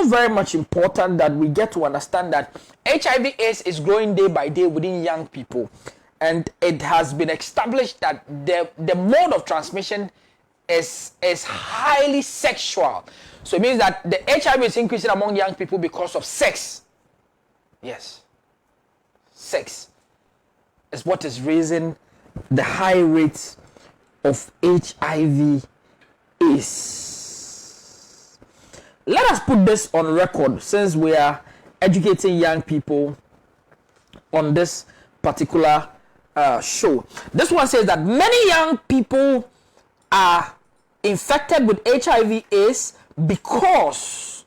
also very much important that we get to understand that HIV/AIDS is growing day by day within young people, and it has been established that the mode of transmission is highly sexual. So it means that the HIV is increasing among young people because of sex. Yes, sex is what is raising the high rates of HIV/AIDS. Let us put this on record, since we are educating young people on this particular show. This one says that many young people are infected with HIV/AIDS because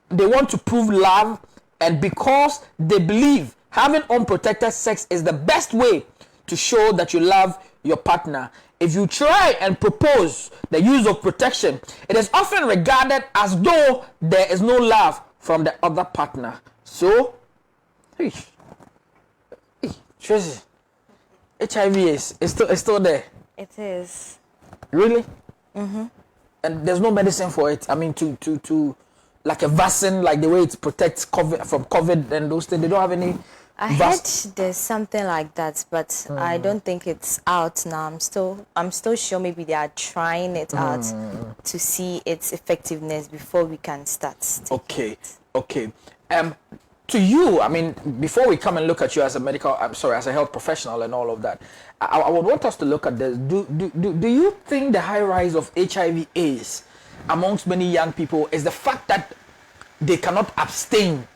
they want to prove love, and because they believe having unprotected sex is the best way to show that you love your partner. If you try and propose the use of protection, it is often regarded as though there is no love from the other partner. So, Tracy, HIV is still there. It is. Really? Mm-hmm. And there's no medicine for it. I mean, to like a vaccine, like the way it protects COVID from COVID and those things. They don't have any. I heard there's something like that, but I don't think it's out now. I'm still sure maybe they are trying it out to see its effectiveness before we can start. Okay. To you, I mean, before we come and look at you as a health professional and all of that, I would want us to look at this. Do you think the high rise of HIV/AIDS amongst many young people is the fact that they cannot abstain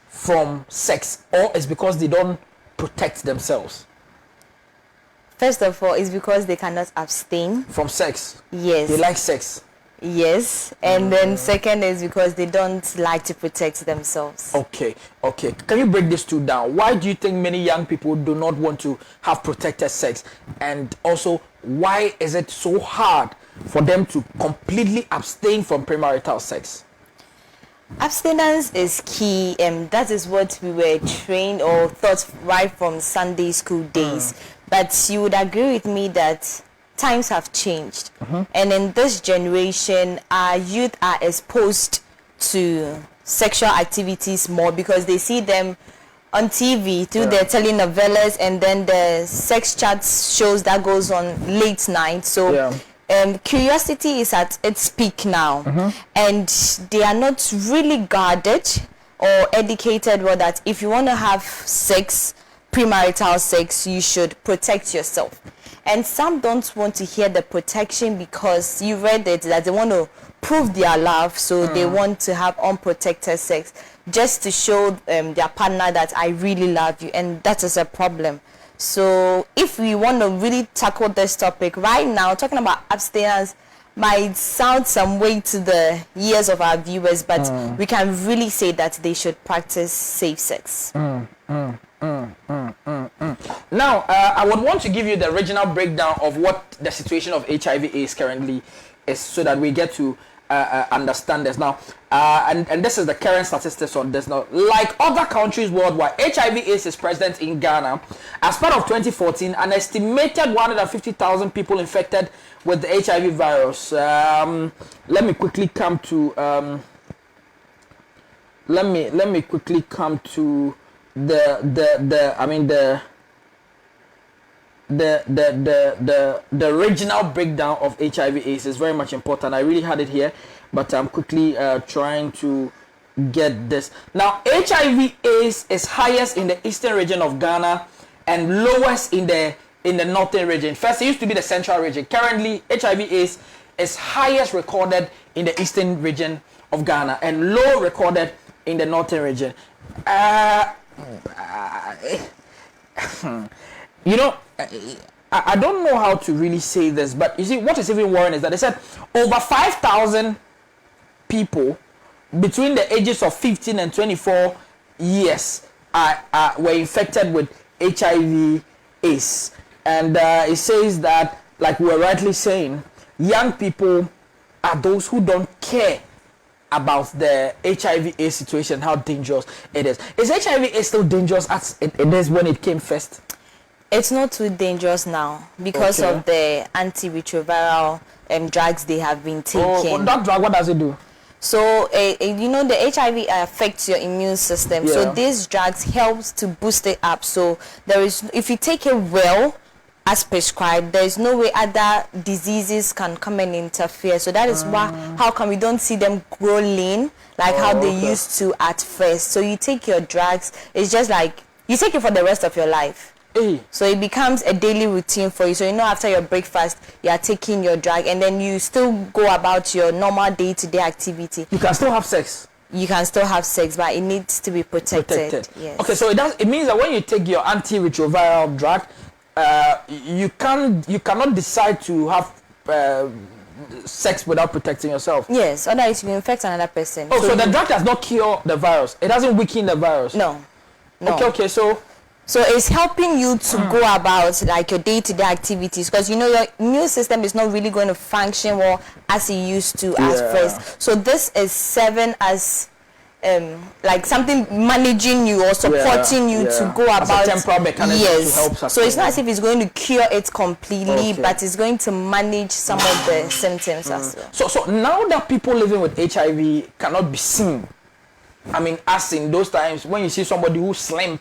from sex, or it's because they don't protect themselves? First of all, it's because they cannot abstain from sex. Yes. They like sex. Yes. And then second is because they don't like to protect themselves. Okay. Can you break this two down? Why do you think many young people do not want to have protected sex? And also, why is it so hard for them to completely abstain from premarital sex? Abstinence is key, and that is what we were trained or taught right from Sunday school days. But you would agree with me that times have changed, and in this generation, our youth are exposed to sexual activities more because they see them on TV through their telenovelas, and then the sex chat shows that goes on late night. So curiosity is at its peak now, and they are not really guarded or educated well that if you want to have sex, premarital sex, you should protect yourself. And some don't want to hear the protection because you read it that they want to prove their love, so they want to have unprotected sex just to show their partner that I really love you, and that is a problem. So if we want to really tackle this topic right now, talking about abstinence might sound some way to the ears of our viewers, but we can really say that they should practice safe sex. Now, I would want to give you the original breakdown of what the situation of HIV/AIDS currently is, so that we get to understand this now. And this is the current statistics on this now. Like other countries worldwide, HIV/AIDS is present in Ghana. As part of 2014, an estimated 150,000 people infected with the HIV virus. Let me quickly come to the regional breakdown of HIV/AIDS is very much important. I really had it here, but I'm quickly trying to get this. Now, HIV/AIDS is highest in the eastern region of Ghana and lowest in the northern region. First, it used to be the central region. Currently, HIV/AIDS is highest recorded in the eastern region of Ghana and low recorded in the northern region. You know, I don't know how to really say this, but you see, what is even worrying is that they said over 5,000 people between the ages of 15 and 24 years were infected with HIV/AIDS. And it says that, like we were rightly saying, young people are those who don't care about the HIV/AIDS situation, how dangerous it is. Is HIV/AIDS still dangerous as it is when it came first? It's not too dangerous now because of the antiretroviral drugs they have been taking. Oh, that drug, what does it do? So, the HIV affects your immune system. Yeah. So these drugs helps to boost it up. So if you take it well, as prescribed, there is no way other diseases can come and interfere. So that is how come we don't see them grow lean like how they used to at first. So you take your drugs. It's just like you take it for the rest of your life. So it becomes a daily routine for you. So after your breakfast, you are taking your drug, and then you still go about your normal day-to-day activity. You can still have sex. You can still have sex, but it needs to be protected. Yes. Okay, so it means that when you take your antiretroviral drug, you cannot decide to have sex without protecting yourself. Yes, otherwise you infect another person. Oh, so the drug does not cure the virus. It doesn't weaken the virus. No. Okay, so it's helping you to go about like your day-to-day activities, because your immune system is not really going to function well as it used to at first. So this is serving as like something managing you or supporting you to go about. As a temporal mechanism to help sustain. So it's not as if it's going to cure it completely, but it's going to manage some of the symptoms as well. So now that people living with HIV cannot be seen, I mean, as in those times when you see somebody who's slim,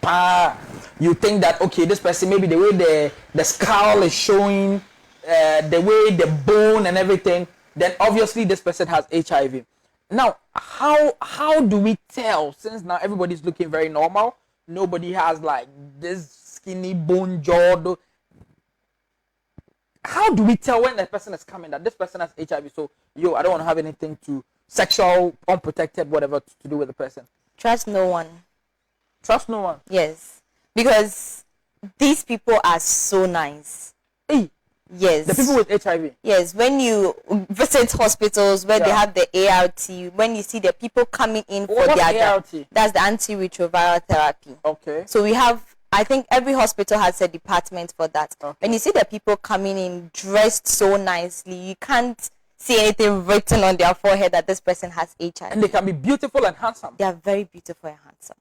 you think that okay, this person, maybe the way the skull is showing, the way the bone and everything, then obviously this person has HIV. Now, how do we tell, since now everybody's looking very normal, nobody has like this skinny bone jaw? How do we tell when that person is coming that this person has HIV? So I don't want to have anything to sexual, unprotected, whatever to do with the person. Trust no one. Trust no one. Yes, because these people are so nice. Yes. The people with HIV. Yes, when you visit hospitals where they have the ART, when you see the people coming in for their ART? That's the antiretroviral therapy. Okay. So we have, I think every hospital has a department for that. Okay. When you see the people coming in dressed so nicely, you can't see anything written on their forehead that this person has HIV. And they can be beautiful and handsome. They are very beautiful and handsome.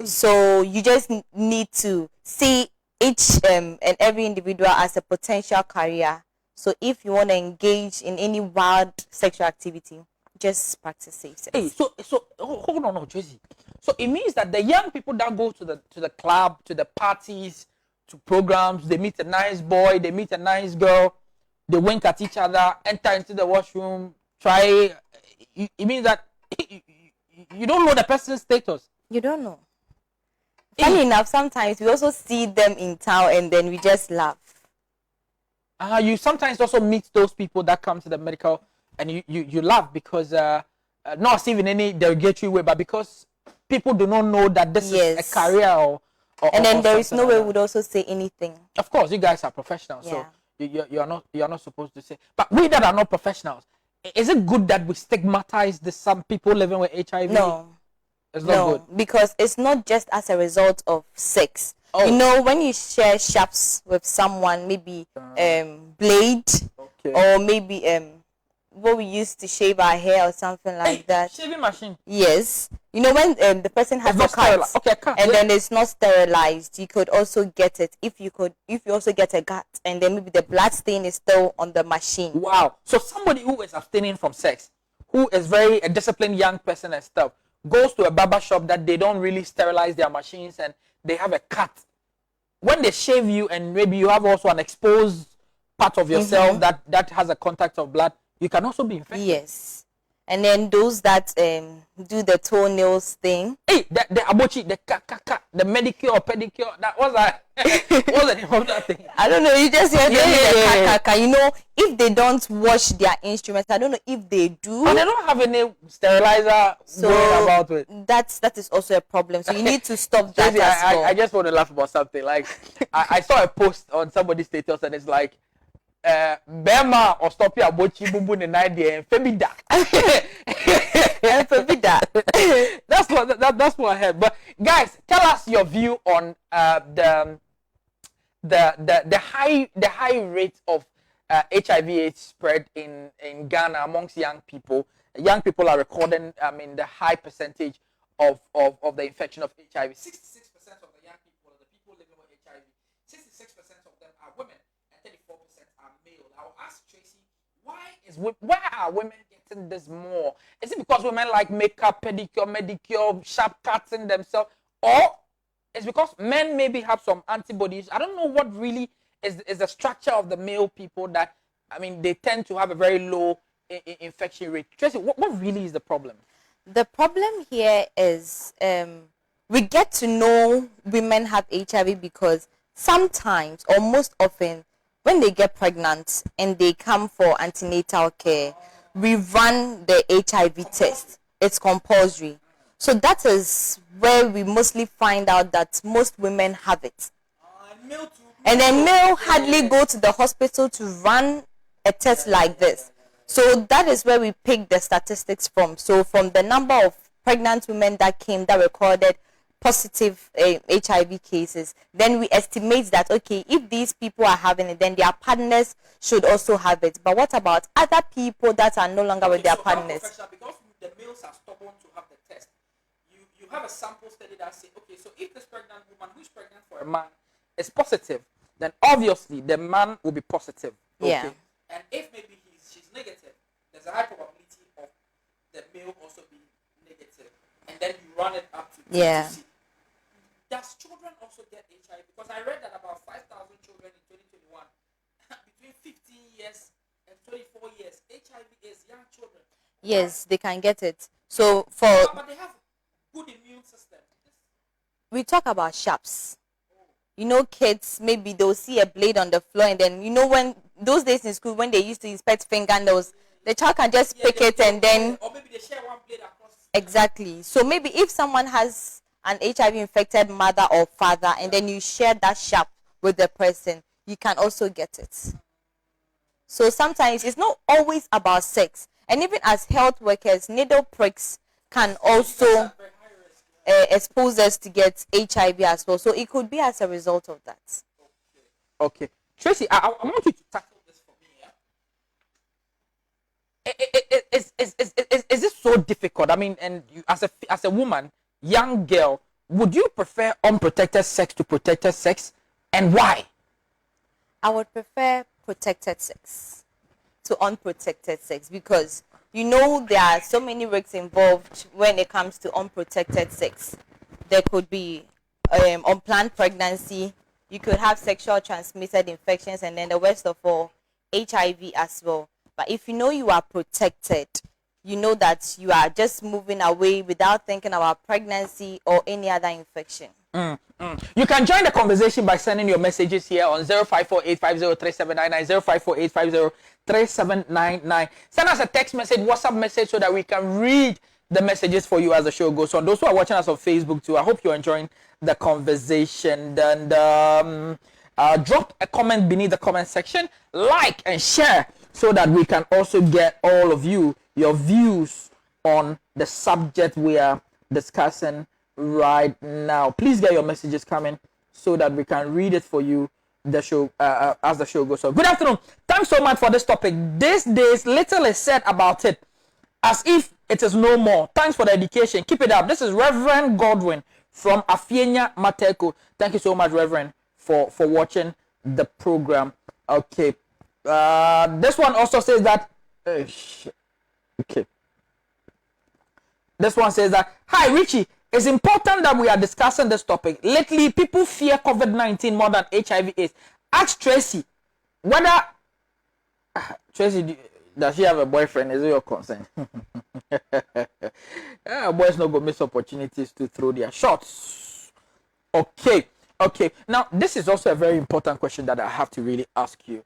So you just need to see each and every individual as a potential carrier. So if you want to engage in any wild sexual activity, just practice safe sex. So hold on, Tracy. So it means that the young people that go to the club, to the parties, to programs, they meet a nice boy, they meet a nice girl, they wink at each other, enter into the washroom, try. It means that you don't know the person's status. You don't know. Funny enough, sometimes we also see them in town and then we just laugh. You sometimes also meet those people that come to the medical and you laugh because not even any derogatory way, but because people do not know that this is a career or and then there is no way we would also say anything. Of course, you guys are professionals, so you're not supposed to say. But we that are not professionals, is it good that we stigmatize some people living with HIV? No. It's not good. Because it's not just as a result of sex. When you share shaps with someone, maybe blade, or maybe what we used to shave our hair or something like that. Shaving machine. Yes. When the person has a cut, and then it's not sterilized, you could also get it. If you also get a cut, and then maybe the blood stain is still on the machine. Wow. So somebody who is abstaining from sex, who is a disciplined young person and stuff, goes to a barber shop that they don't really sterilize their machines and they have a cut. When they shave you and maybe you have also an exposed part of yourself that has a contact of blood, you can also be infected. Yes. And then those that do the toenails thing. The abochi, the medicure or pedicure, that was what's the name of that thing? I don't know, you just hear the kaka. If they don't wash their instruments, I don't know if they do. And they don't have any sterilizer going about it. That is also a problem. So you need to stop that as well. I just want to laugh about something. Like I saw a post on somebody's status and it's like Bema or stop your bochi bubu the night and Febida. That's what I heard. But guys, tell us your view on the high rate of HIV/AIDS spread in Ghana amongst young people. Young people are recording the high percentage of the infection of HIV. 66% of the young people, the people living with HIV, 66% of them are women and 34% are male. I'll ask Tracy, why are women getting getting this more? Is it because women like makeup, pedicure, manicure, sharp cutting themselves, or it's because men maybe have some antibodies? I don't know what really is the structure of the male people that, I mean, they tend to have a very low infection rate. Tracy, what really is the problem? The problem here is we get to know women have HIV because sometimes or most often when they get pregnant and they come for antenatal care, we run the HIV test. It's compulsory. So that is where we mostly find out that most women have it. And then male hardly go to the hospital to run a test like this. So that is where we pick the statistics from. So from the number of pregnant women that came that recorded positive HIV cases, then we estimate that, okay, if these people are having it, then their partners should also have it. But what about other people that are no longer with their partners? Because the males are stubborn to have the test, you have a sample study that says, okay, so if this pregnant woman who's pregnant for a man is positive, then obviously the man will be positive. Okay? Yeah. And if maybe she's negative, there's a high probability of the male also being negative. And then you run it up to see. Does children also get HIV? Because I read that about 5,000 children in 2021, between 15 years and 24 years, HIV is young children. Yes, they can get it. So but they have good immune system. We talk about sharps. You know, kids, maybe they'll see a blade on the floor, and then, you know, when those days in school, when they used to inspect fingernails, the child can just pick it and then... Or maybe they share one blade across. Exactly. So maybe if someone has an HIV-infected mother or father, and then you share that sharp with the person, you can also get it. So sometimes it's not always about sex. And even as health workers, needle pricks can also... expose us to get HIV as well. So it could be as a result of that. Okay. Tracy, I want you to tackle this for me. Yeah? Is this so difficult? I mean, and you, as a woman, young girl, would you prefer unprotected sex to protected sex? And why? I would prefer protected sex to unprotected sex because you know there are so many risks involved when it comes to unprotected sex. There could be unplanned pregnancy, you could have sexual transmitted infections, and then the worst of all, HIV as well. But if you know you are protected, you know that you are just moving away without thinking about pregnancy or any other infection. You can join the conversation by sending your messages here on 0548503799, 0548503799. Send us a text message, WhatsApp message, so that we can read the messages for you as the show goes on. Those who are watching us on Facebook too, I hope you're enjoying the conversation. And drop a comment beneath the comment section, like and share, so that we can also get all of you, your views on the subject we are discussing right now. Please get your messages coming so that we can read it for you the show as the show goes on. Good afternoon. Thanks so much for this topic. These days little is said about it, as if it is no more. Thanks for the education. Keep it up. This is Reverend Godwin from Afienya Mateko. Thank you so much, Reverend, for watching the program. Okay. This one also says that okay. This one says that, hi Richie, it's important that we are discussing this topic. Lately, people fear COVID-19 more than HIV/AIDS. Ask Tracy whether Tracy, does she have a boyfriend? Is it your concern? Boys not gonna miss opportunities to throw their shots. Okay. Now, this is also a very important question that I have to really ask you.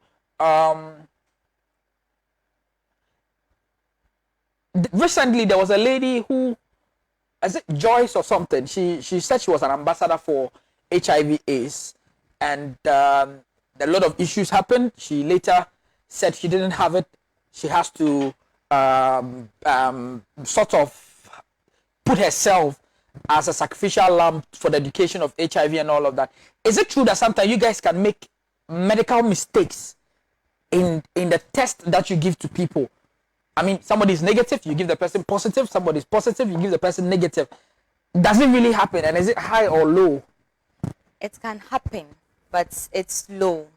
Recently, there was a lady who, is it Joyce or something? She said she was an ambassador for HIV/AIDS, and a lot of issues happened. She later said she didn't have it. She has to sort of put herself as a sacrificial lamb for the education of HIV and all of that. Is it true that sometimes you guys can make medical mistakes in the test that you give to people? I mean, somebody is negative, you give the person positive. Somebody is positive, you give the person negative. Does it really happen? And is it high or low? It can happen, but it's low.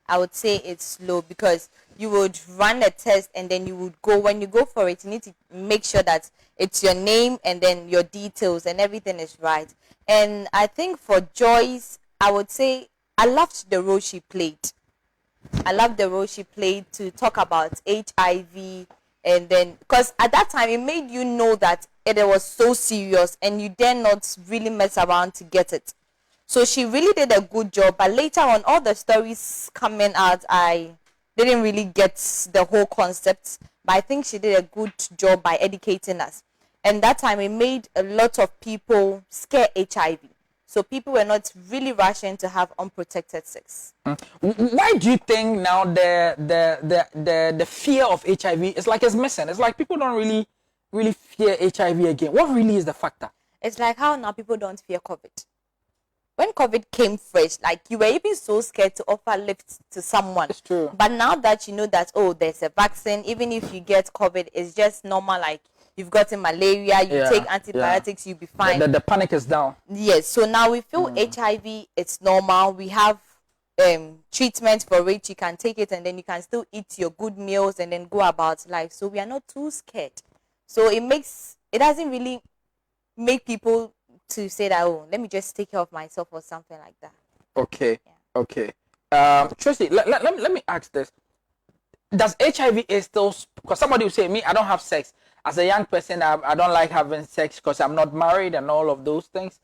I would say it's low, because you would run a test and then you would go, when you go for it, you need to make sure that it's your name and then your details and everything is right. And I think for Joyce, I would say I loved the role she played. I loved the role she played to talk about HIV, and then because at that time it made you know that it was so serious and you dare not really mess around to get it. So she really did a good job. But later on, all the stories coming out, I didn't really get the whole concept. But I think she did a good job by educating us. And that time it made a lot of people scare HIV. So people were not really rushing to have unprotected sex. Why do you think now the fear of HIV is like it's missing? It's like people don't really fear HIV again. What really is the factor? It's like how now people don't fear COVID. When COVID came fresh, like you were even so scared to offer lift to someone. It's true. But now that you know that, oh, there's a vaccine, even if you get COVID, it's just normal, like you've gotten malaria, you take antibiotics, you'll be fine. The panic is down. Yes, so now we feel HIV, it's normal. We have treatment for it. You can take it and then you can still eat your good meals and then go about life. So we are not too scared. So it doesn't really make people to say that, oh, let me just take care of myself or something like that. Okay. Yeah. Okay. Tracy, let me ask this. Does HIV is still, because somebody will say, me, I don't have sex. As a young person, I don't like having sex because I'm not married and all of those things.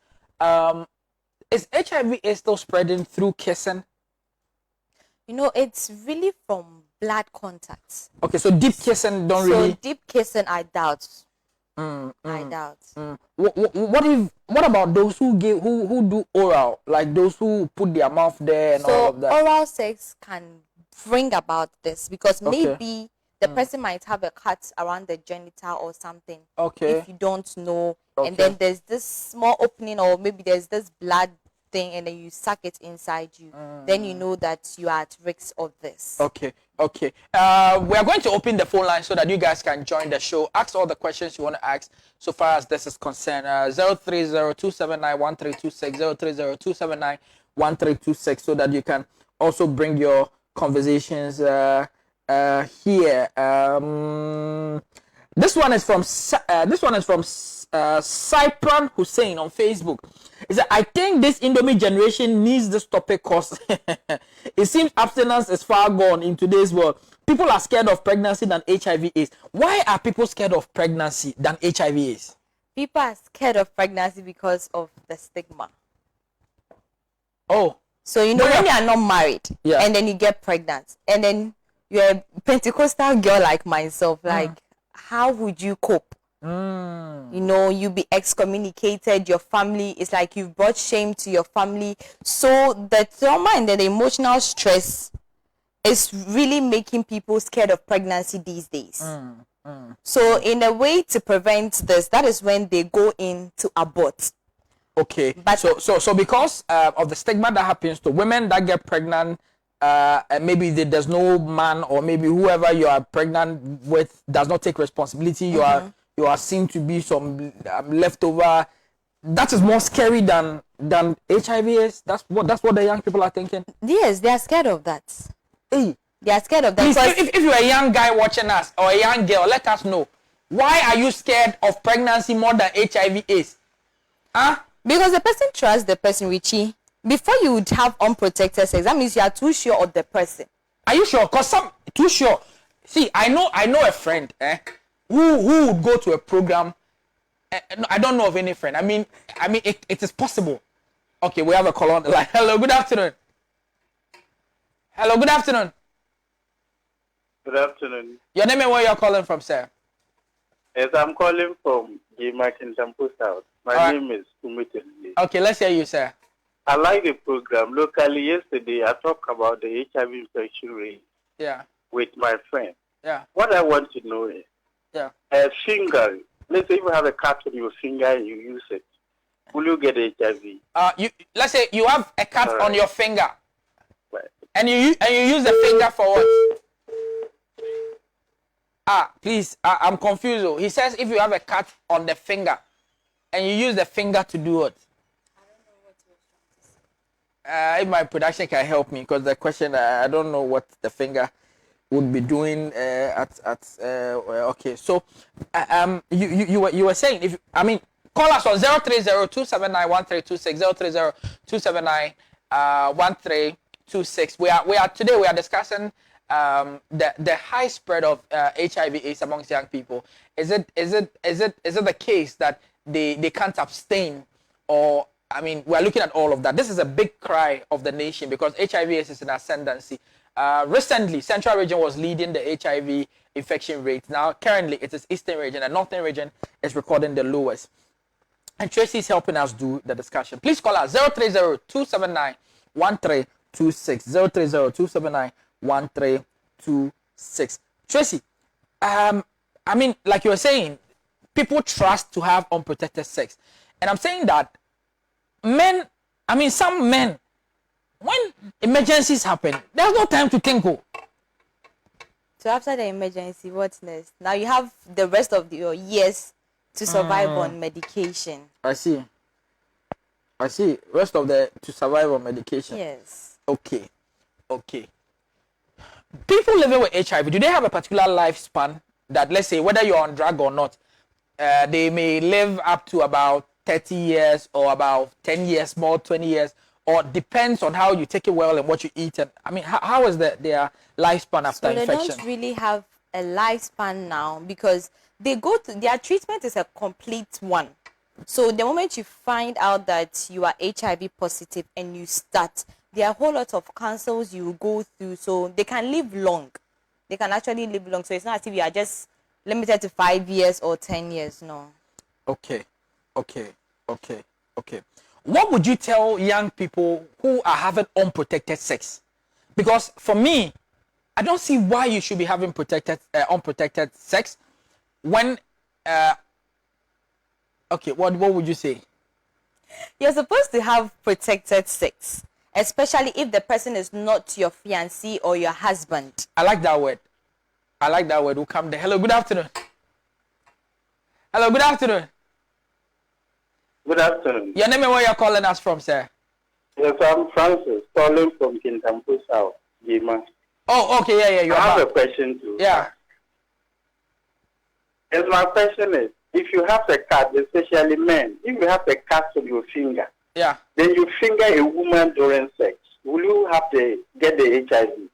Is HIV is still spreading through kissing? You know, it's really from blood contacts. Okay, so deep kissing really... So deep kissing, I doubt. I doubt. What about those who do oral, like those who put their mouth there and all of that? So oral sex can bring about this because maybe the person might have a cut around the genital or something. Okay. If you don't know, and then there's this small opening, or maybe there's this blood thing, and then you suck it inside you. Then you know that you are at risk of this. Okay. We are going to open the phone line so that you guys can join the show. Ask all the questions you want to ask so far as this is concerned. 030-279-1326, 030-279-1326, so that you can also bring your conversations here. This one is from Cypran Hussein on Facebook. He said, I think this Indomie generation needs this topic because it seems abstinence is far gone in today's world. People are scared of pregnancy than HIV/AIDS. Why are people scared of pregnancy than HIV/AIDS? People are scared of pregnancy because of the stigma. Oh. So, you know, when you are not married and then you get pregnant and then you're a Pentecostal girl like myself, like, how would you cope? You know, you be excommunicated, your family, it's like you've brought shame to your family. So the trauma and the emotional stress is really making people scared of pregnancy these days. So in a way to prevent this, that is when they go in to abort. Okay, but so because of the stigma that happens to women that get pregnant, and maybe there's no man, or maybe whoever you are pregnant with does not take responsibility, you are seen to be some leftover. That is more scary than HIV is. That's what the young people are thinking. Yes, they are scared of that. Hey, they are scared of that. Please, if you're a young guy watching us or a young girl, let us know. Why are you scared of pregnancy more than HIV is? Huh? Because the person trusts the person, Richie. Before you would have unprotected sex, that means you are too sure of the person. Are you sure? Because some too sure. See, I know a friend, who would go to a program. No, I don't know of any friend. I mean, it is possible. Okay, we have a call on the line. Hello, good afternoon. Hello, good afternoon. Good afternoon. Your name and where you're calling from, sir? Yes, I'm calling from Ghpage in Temple South. My name is Umite. Okay, let's hear you, sir. I like the program. Locally, yesterday, I talked about the HIV infection rate with my friend. Yeah. What I want to know is, a finger, let's say you have a cut on your finger and you use it, will you get HIV? Let's say you have a cut on your finger, and you use the finger for what? Please, I'm confused. He says if you have a cut on the finger, and you use the finger to do what? if my production can help me, because the question, I don't know what the finger would be doing okay. So you were saying, if I mean, call us on 030-279-1326, 030-279-1326. We are today we are discussing the high spread of HIV/AIDS amongst young people. Is it the case that they can't abstain, or I mean, we are looking at all of that. This is a big cry of the nation because HIV/AIDS is in ascendancy. Recently, Central region was leading the HIV infection rate. Now, currently, it is Eastern region, and Northern region is recording the lowest. And Tracy is helping us do the discussion. Please call us 030-279-1326, 030-279-1326. Tracy, I mean, like you were saying, people trust to have unprotected sex. And I'm saying that men, I mean, some men, when emergencies happen, there's no time to think. So after the emergency, what's next? Now you have the rest of your years to survive on medication. I see. Rest of the to survive on medication. Yes. Okay. People living with HIV, do they have a particular lifespan that, let's say, whether you're on drug or not, they may live up to about 30 years or about 10 years more, 20 years, or depends on how you take it well and what you eat? And I mean, how is their lifespan after infection? They don't really have a lifespan now because they go to their treatment is a complete one. So the moment you find out that you are HIV positive and you start, there are a whole lot of cancers you go through, so they can live long. They can actually live long. So it's not as if you are just limited to 5 years or 10 years. No. Okay. What would you tell young people who are having unprotected sex? Because for me, I don't see why you should be having unprotected sex when. Okay, what would you say? You're supposed to have protected sex, especially if the person is not your fiancé or your husband. I like that word. We'll come there. Hello, good afternoon. Good afternoon. Your name and where you're calling us from, sir? Yes, I'm Francis, calling from Kintampo South, Gima. Oh, okay, yeah. I have a question too. Yeah. Yes, my question is, if you have a cut, especially men, if you have a cut on your finger, yeah, then you finger a woman during sex, will you have to get the HIV?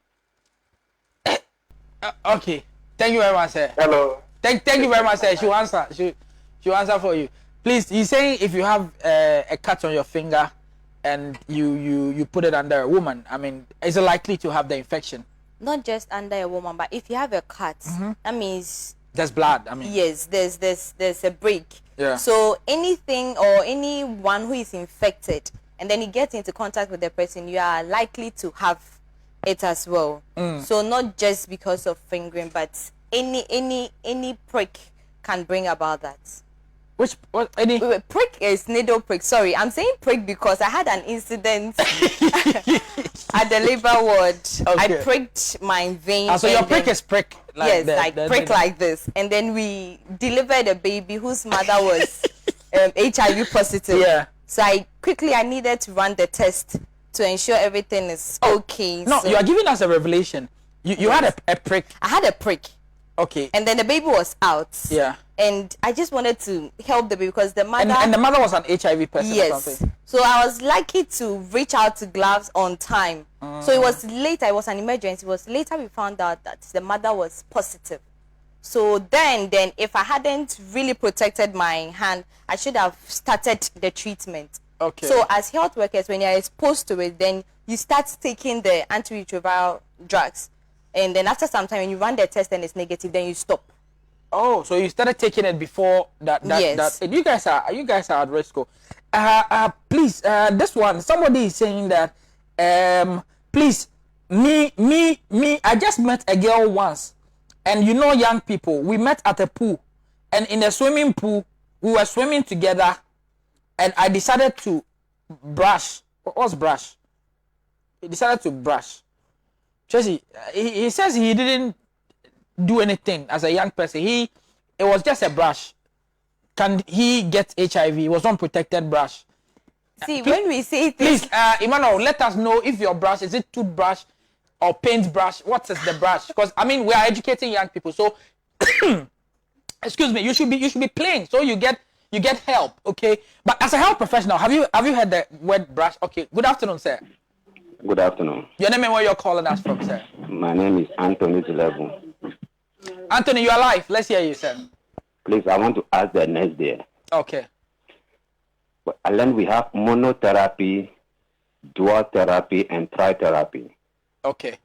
Okay. Thank you very much, sir. Hello. Thank you very much, sir. She'll answer. She'll answer for you. Please, he's saying if you have a cut on your finger and you put it under a woman, I mean, is it likely to have the infection? Not just under a woman, but if you have a cut, that means there's blood. I mean, yes, there's a break. Yeah. So anything or anyone who is infected and then you get into contact with the person, you are likely to have it as well. So not just because of fingering, but any prick can bring about that. Any prick is needle prick. Sorry, I'm saying prick because I had an incident at the labor ward. Okay. I pricked my vein. So your prick is prick. Like yes, prick like this, and then we delivered a baby whose mother was HIV positive. Yeah. So I needed to run the test to ensure everything is okay. No, so you are giving us a revelation. You had a prick. I had a prick. Okay. And then the baby was out. Yeah. And I just wanted to help the baby because the mother... And the mother was an HIV person or something? So I was lucky to reach out to gloves on time. So it was later, it was an emergency. It was later we found out that the mother was positive. So then if I hadn't really protected my hand, I should have started the treatment. Okay. So as health workers, when you're exposed to it, then you start taking the antiretroviral drugs. And then after some time, when you run the test and it's negative, then you stop. Oh, so you started taking it before that? Yes. You guys are at risk. Please, this one, somebody is saying that, please, me, I just met a girl once, and young people, we met at a pool, and in a swimming pool, we were swimming together, and I decided to brush. What's brush? He decided to brush. Tracy, he says he didn't do anything as a young person. It was just a brush. Can he get HIV? It was unprotected brush. See, when we say things... Please, Emmanuel, let us know if your brush, is it toothbrush or paintbrush? What is the brush? Because, I mean, we are educating young people. So, excuse me, you should be plain. So you get help, okay? But as a health professional, have you heard the word brush? Okay, good afternoon, sir. Good afternoon. Your name and where you're calling us from, sir? My name is Anthony Zilevu. Anthony, you're alive. Let's hear you, sir. Please, I want to ask the next day. Okay. I learned we have monotherapy, dual therapy, and tritherapy. Okay.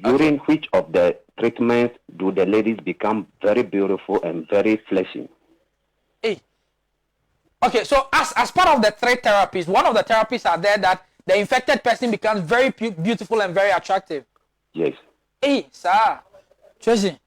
During which of the treatments do the ladies become very beautiful and very fleshy? Hey. Okay, so as part of the three therapies, one of the therapies are there that the infected person becomes very beautiful and very attractive. Yes. Hey, sir. Tracy.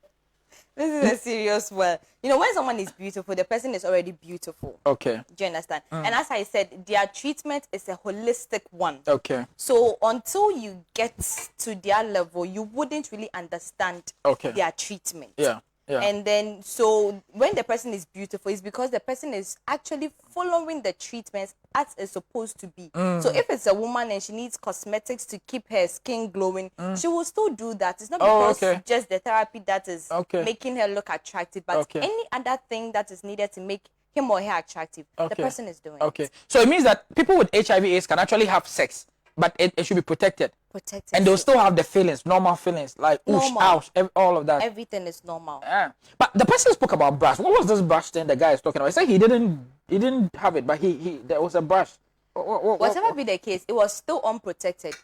This is a serious one. You know, when someone is beautiful, the person is already beautiful. Okay. Do you understand? And as I said, their treatment is a holistic one. Okay. So until you get to their level, you wouldn't really understand their treatment. Yeah. And then, so when the person is beautiful, it's because the person is actually following the treatments as it's supposed to be. So if it's a woman and she needs cosmetics to keep her skin glowing, she will still do that. It's not because just the therapy that is making her look attractive, but any other thing that is needed to make him or her attractive, the person is doing it. So it means that people with HIV/AIDS can actually have sex, but it should be protected. And they'll still have the feelings, normal feelings, like oosh, ouch, all of that. Everything is normal. Yeah. But the person spoke about brush. What was this brush thing the guy is talking about? He said he didn't have it, but there was a brush. Whatever be the case, it was still unprotected.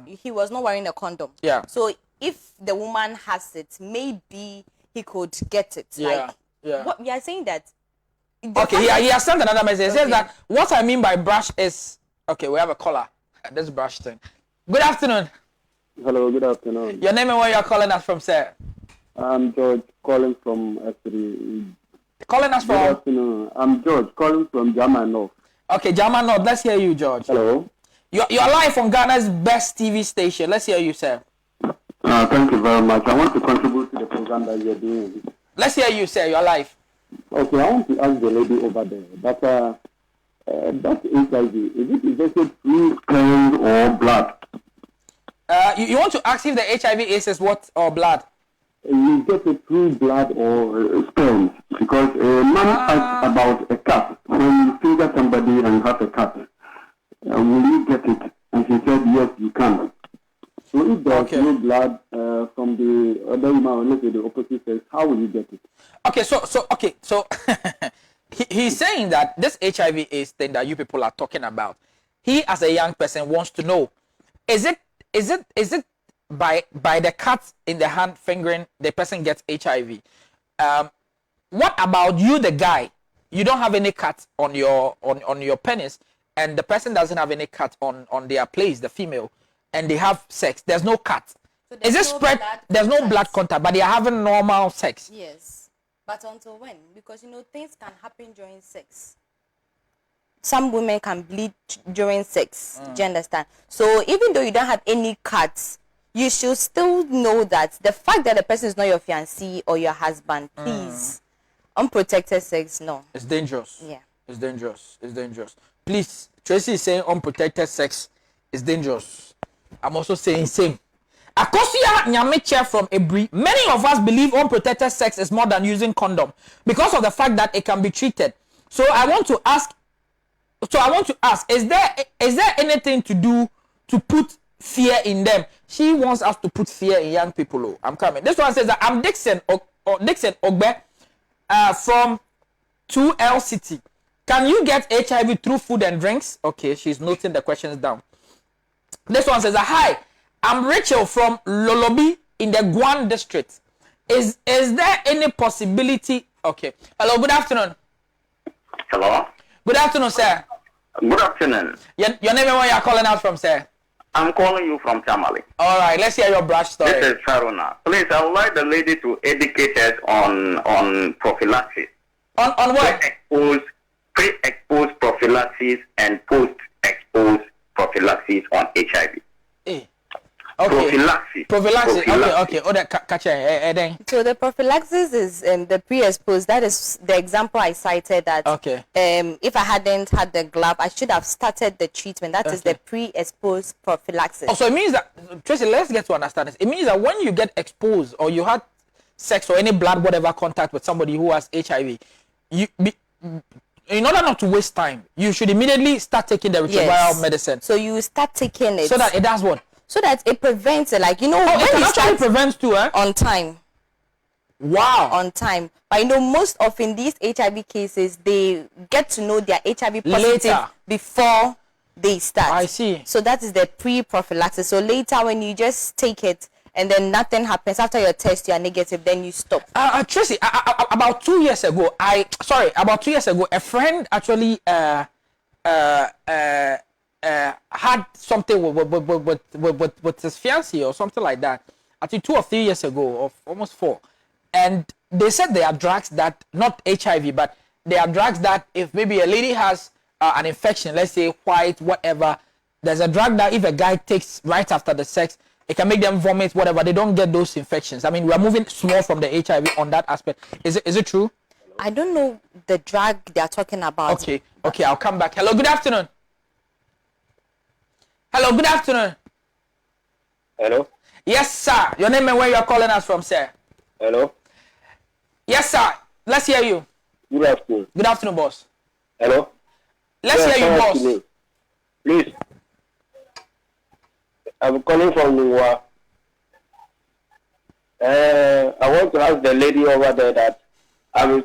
He was not wearing a condom. Yeah. So if the woman has it, maybe he could get it. What we are saying that. Okay, he has sent another message. He says that what I mean by brush is we have a caller. This brush thing. Good afternoon. Hello, good afternoon. Your name and where you are calling us from, sir? I'm George, calling from STIs. Calling us from? Good afternoon. I'm George, calling from Jama North. Okay, Jama North. Let's hear you, George. Hello. You're live on Ghana's best TV station. Let's hear you, sir. Thank you very much. I want to contribute to the program that you're doing. Let's hear you, sir. You're live. Okay, I want to ask the lady over there. But that HIV, is it injected through skin or blood? You want to ask if the HIV/AIDS is what or blood? You get it through blood or sperm, because a man asked about a cut. When you finger somebody and you have a cut, will you get it? And she said, yes, you can. So if there's no blood from the other woman, or let's say the opposite sex, how will you get it? Okay, so he's saying that this HIV/AIDS thing that you people are talking about, he as a young person wants to know, is it by the cut in the hand fingering the person gets HIV? What about you, the guy? You don't have any cut on your penis, and the person doesn't have any cut on their place, the female, and they have sex. There's no cut. So is it spread? There's no blood contact, but they are having normal sex. Yes, but until when? Because things can happen during sex. Some women can bleed during sex. Do you understand? So even though you don't have any cuts, you should still know that the fact that the person is not your fiancé or your husband, please, unprotected sex, no. It's dangerous. Yeah. It's dangerous. Please, Tracy is saying unprotected sex is dangerous. I'm also saying same. Akosia Nyameche from Ebri, many of us believe unprotected sex is more than using condom because of the fact that it can be treated. So I want to ask, is there anything to do to put fear in them? She wants us to put fear in young people. Oh, I'm coming. This one says that I'm Dixon Ogbe from 2L City. Can you get HIV through food and drinks? Okay, she's noting the questions down. This one says, hi, I'm Rachel from Lolobi in the Guan district. Is there any possibility? Okay. Hello, good afternoon. Hello. Good afternoon, sir. Good afternoon. Your name and where you are calling out from, sir? I'm calling you from Tamale. All right, let's hear your brush story. This is Faruna. Please, I would like the lady to educate us on prophylaxis. On what? Pre-exposed prophylaxis and post-exposed prophylaxis on HIV. Okay. Prophylaxis Prophylaxis. Okay. Oh, that catch then. So the prophylaxis is the pre-exposed. That is the example I cited. That Okay. If I hadn't had the glove, I should have started the treatment. That is the pre-exposed prophylaxis. Oh, so it means that, Tracy, let's get to understand this. It means that when you get exposed or you had sex or any blood, whatever contact with somebody who has HIV, in order not to waste time, you should immediately start taking the retroviral medicine. So you start taking it. So that it does what? So that it prevents it. Like, you know, it can actually prevent too, eh? On time. Wow. On time. But you know, most often these HIV cases, they get to know they are HIV positive later, before they start. I see. So that is the pre-prophylaxis. So later when you just take it and then nothing happens, after your test you are negative, then you stop. Tracy, about 2 years ago, a friend actually had something with his fiancée or something like that. I think 2 or 3 years ago, or almost 4. And they said they are drugs that, not HIV, but they are drugs that if maybe a lady has an infection, let's say white, whatever, there's a drug that if a guy takes right after the sex, it can make them vomit, whatever. They don't get those infections. I mean, we are moving small from the HIV on that aspect. Is it true? I don't know the drug they are talking about. Okay, I'll come back. Hello, good afternoon. Hello, good afternoon. Hello? Yes, sir. Your name and where you are calling us from, sir? Hello? Yes, sir. Let's hear you. Good afternoon. Good afternoon, boss. Hello? Let's hear you, boss. Please. I'm calling from Nwa. I want to ask the lady over there that I'm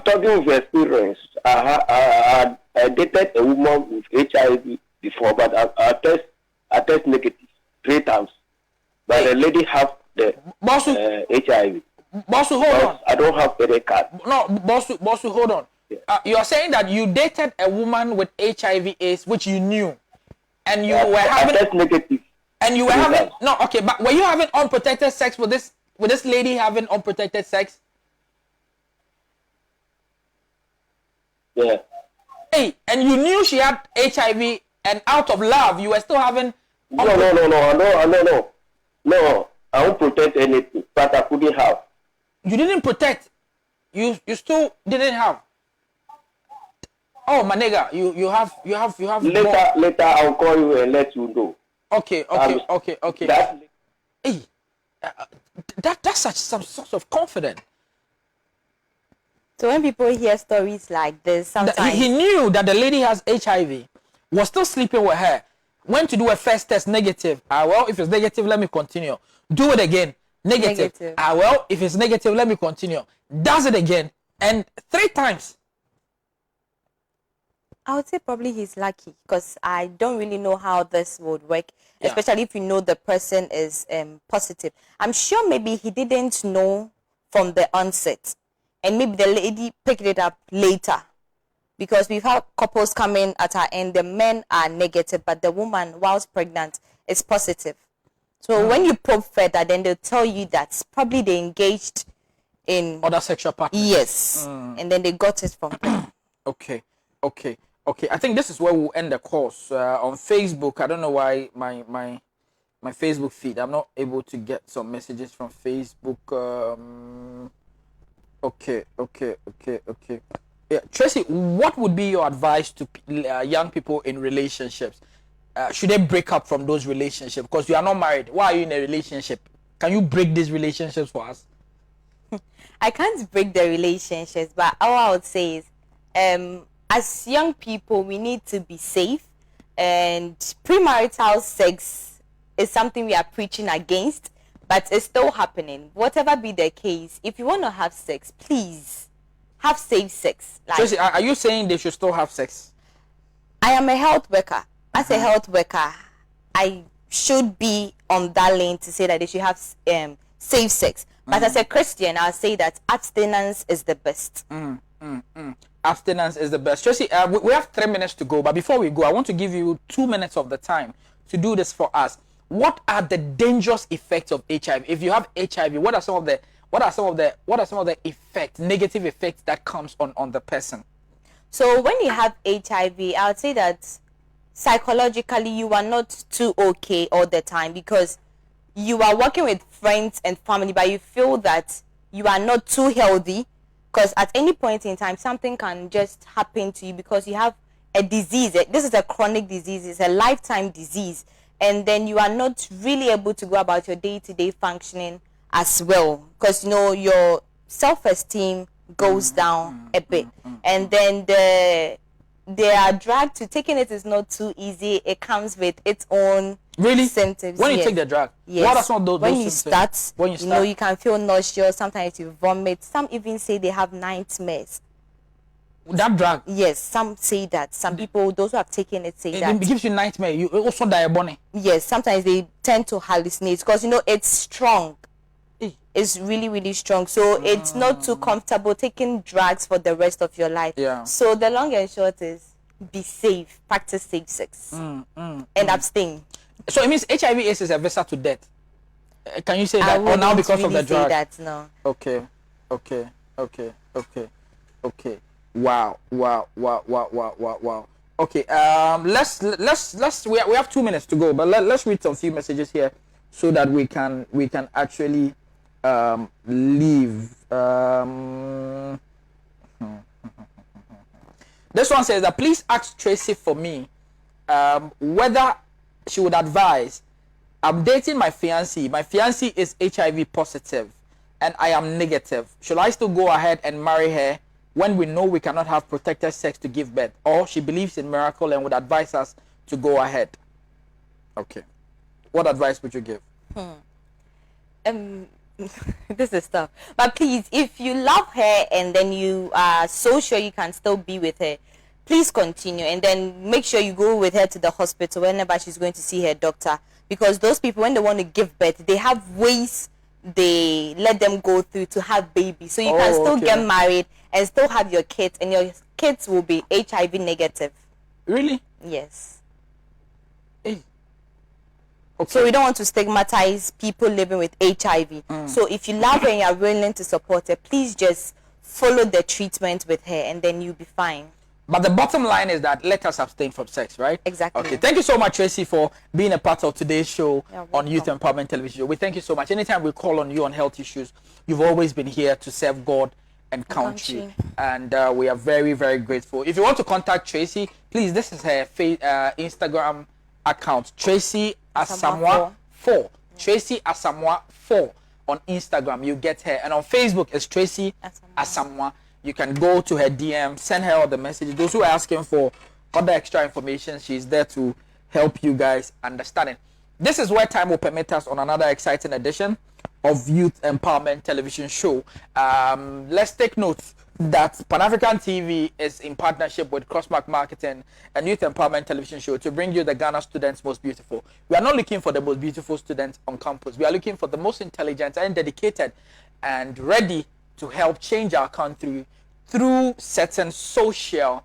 talking with experience. I dated a woman with HIV before, but I test negative 3 times. But the lady have the HIV. Boss, hold on. I don't have any card. No, boss, hold on. Yeah. You are saying that you dated a woman with HIV/AIDS, which you knew, and you were having test negative. And you were having but were you having unprotected sex with this lady having unprotected sex? Yeah. Hey, and you knew she had HIV, and out of love, you were still having. No. I won't protect anything, but I couldn't have. You didn't protect. You still didn't have. Oh, my nigga, you have. Later, I'll call you and let you know. Okay. Hey, that's such some sort of confidence. So when people hear stories like this, sometimes he knew that the lady has HIV, was still sleeping with her, went to do a first test, negative. Well, if it's negative, let me continue. Do it again, negative. Well, if it's negative, let me continue. Does it again, and 3 times. I would say probably he's lucky, because I don't really know how this would work, especially if you know the person is positive. I'm sure maybe he didn't know from the onset, and maybe the lady picked it up later, because we've had couples coming at her end, the men are negative, but the woman, whilst pregnant, is positive. So when you probe further, then they'll tell you that probably they engaged in other sexual partners. Yes, and then they got it from there. Okay. I think this is where we'll end the course. On Facebook, I don't know why my Facebook feed, I'm not able to get some messages from Facebook. Okay. Yeah, Tracy, what would be your advice to young people in relationships? Should they break up from those relationships? Because you are not married. Why are you in a relationship? Can you break these relationships for us? I can't break the relationships, but all I would say is, as young people, we need to be safe, and premarital sex is something we are preaching against, but it's still happening. Whatever be the case, if you want to have sex, please have safe sex. Tracy, are you saying they should still have sex? I am a health worker. As a health worker, I should be on that lane to say that they should have safe sex. But as a Christian, I'll say that abstinence is the best. Abstinence is the best. Tracy, we have 3 minutes to go, but before we go, I want to give you 2 minutes of the time to do this for us. What are the dangerous effects of HIV? If you have HIV, what are some of the effects, negative effects that comes on the person? So when you have HIV, I would say that psychologically you are not too okay all the time, because you are working with friends and family, but you feel that you are not too healthy, because at any point in time something can just happen to you because you have a disease. This is a chronic disease, it's a lifetime disease, and then you are not really able to go about your day-to-day functioning as well, because your self-esteem goes down a bit, and then they are dragged to taking it is not too easy. It comes with its own symptoms. When you take the drug, what are some of those when you symptoms? start, When you start, you can feel nauseous. Sometimes you vomit. Some even say they have nightmares. that drug, Yes, some say that. Some people, those who have taken it, say that it gives you nightmare. You also die bunny. yes, sometimes they tend to hallucinate because it's strong. It's really, really strong. So it's not too comfortable taking drugs for the rest of your life. Yeah. So the long and short is be safe, practice safe sex, and abstain. So it means HIV/AIDS is a visa to death. Can you say that? Or now because of the really say drug? that, no. Okay. Wow. Okay. Let's we have 2 minutes to go, but let's read some few messages here so that we can actually leave. This one says that please ask Tracy for me whether she would advise. I'm dating my fiancé. My fiancé is HIV positive and I am negative. Should I still go ahead and marry her when we know we cannot have protected sex to give birth? Or she believes in miracle and would advise us to go ahead? Okay. What advice would you give? This is tough. But please, if you love her and then you are so sure you can still be with her, please continue, and then make sure you go with her to the hospital whenever she's going to see her doctor, because those people, when they want to give birth, they have ways they let them go through to have babies. So you can still get married and still have your kids, and your kids will be HIV negative. Really? Yes. Hey. Okay. So we don't want to stigmatize people living with HIV. So if you love her and you are willing to support her, please just follow the treatment with her, and then you'll be fine. But the bottom line is that let us abstain from sex, right? Exactly. Okay. Thank you so much, Tracy, for being a part of today's show You're on Youth welcome. Empowerment Television. We thank you so much. Anytime we call on you on health issues, you've always been here to serve God and country. And we are very, very grateful. If you want to contact Tracy, please, this is her Instagram account, Tracy Asamoah 4. Tracy Asamoah 4 on Instagram. You get her. And on Facebook, it's Tracy Asamoah. You can go to her DM, send her all the messages. Those who are asking for other extra information, she's there to help you guys understand it. This is where time will permit us on another exciting edition of Youth Empowerment Television Show. Let's take note that Pan-African TV is in partnership with Crossmark Marketing and Youth Empowerment Television Show to bring you the Ghana students most beautiful. We are not looking for the most beautiful students on campus. We are looking for the most intelligent and dedicated and ready to help change our country through certain social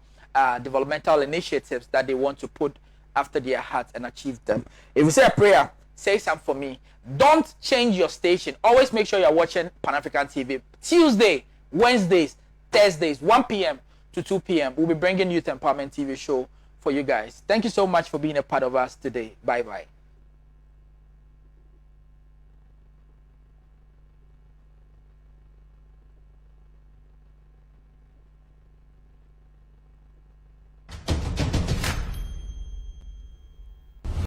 developmental initiatives that they want to put after their hearts and achieve them. If you say a prayer, say something for me. Don't change your station. Always make sure you're watching Pan-African TV. Tuesday, Wednesdays, Thursdays, 1 p.m. to 2 p.m. We'll be bringing Youth Empowerment TV show for you guys. Thank you so much for being a part of us today. Bye-bye.